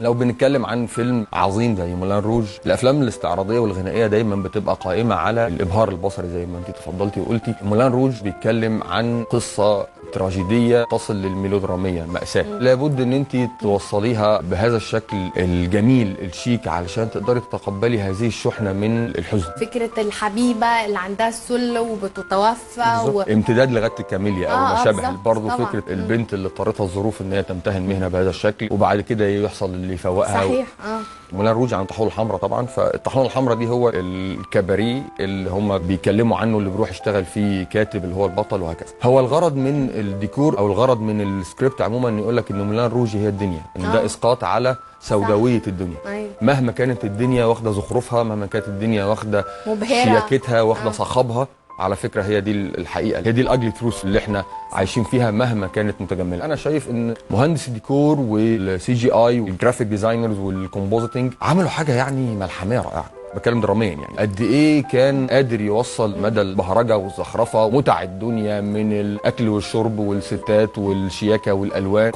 لو بنتكلم عن فيلم عظيم زي مولان روج، الافلام الاستعراضيه والغنائيه دايما بتبقى قائمه على الابهار البصري زي ما انت تفضلتي وقلتي. مولان روج بيتكلم عن قصه تراجيديه تصل للميلودراميه، مأساة لابد ان انت توصليها بهذا الشكل الجميل الشيك علشان تقدري تتقبلي هذه الشحنه من الحزن. فكره الحبيبه اللي عندها السل وبتتوفى امتداد لغايه الكاميليا او ما شابه. برضه طبعاً. فكره البنت اللي اضطرتها الظروف ان هي تمتهن مهنه بهذا الشكل وبعد كده يحصل اللي يفوقها. صحيح. مولان روج عن الطاحونه الحمراء طبعا. فالطاحونه الحمراء دي هو الكباريه اللي هم بيتكلموا عنه، اللي بيروح يشتغل فيه كاتب اللي هو البطل وهكذا. هو الغرض من الديكور او الغرض من السكريبت عموما ان يقول لك ان مولان روج هي الدنيا، ان ده اسقاط على سوداويه الدنيا. أيوة. مهما كانت الدنيا واخده زخرفها، مهما كانت الدنيا واخده مبهرة، شياكتها، واخده صخبها، على فكره هي دي الحقيقه، هي دي الاجلي تروث اللي احنا عايشين فيها مهما كانت متجمله. انا شايف ان مهندس الديكور والسي جي اي والجرافيك ديزاينرز والكومبوزيتنج عملوا حاجه يعني ملحميه رائعه. بتكلم دراميا يعني قد ايه كان قادر يوصل مدى البهرجه والزخرفه ومتع الدنيا من الاكل والشرب والستات والشياكه والالوان.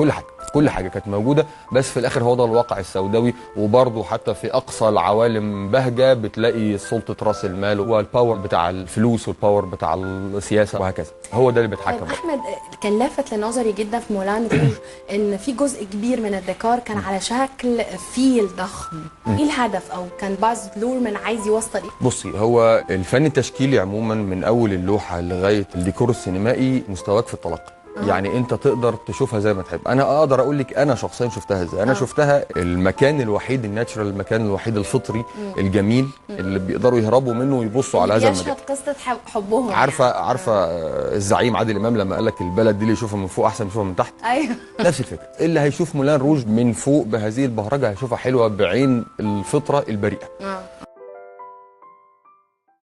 كل حاجه كانت موجوده، بس في الاخر هو ده الواقع السوداوي. وبرضه حتى في اقصى العوالم بهجه بتلاقي سلطه راس المال والباور بتاع الفلوس والباور بتاع السياسه وهكذا. هو ده اللي بيتحكم. طيب احمد، كان لافت لنظري جدا في مولان روج ان في جزء كبير من الديكور كان على شكل فيل ضخم. ايه الهدف، او كان باز لورمان عايز يوصل ايه؟ بصي، هو الفن التشكيلي عموما من اول اللوحه لغايه الديكور السينمائي مستواك في التلقي. يعني انت تقدر تشوفها زي ما تحب. انا اقدر اقول لك انا شخصيا شفتها ازاي. انا شفتها المكان الوحيد الناتشرال، المكان الوحيد الفطري الجميل اللي بيقدروا يهربوا منه ويبصوا على هذا المكان. يشهد قصه حبهم. عارفه الزعيم عادل امام لما قال لك البلد دي اللي يشوفها من فوق احسن من يشوفها من تحت. ايوه. نفس الفكره. اللي هيشوف مولان روج من فوق بهذه البهرجه هيشوفها حلوه بعين الفطره البريئه.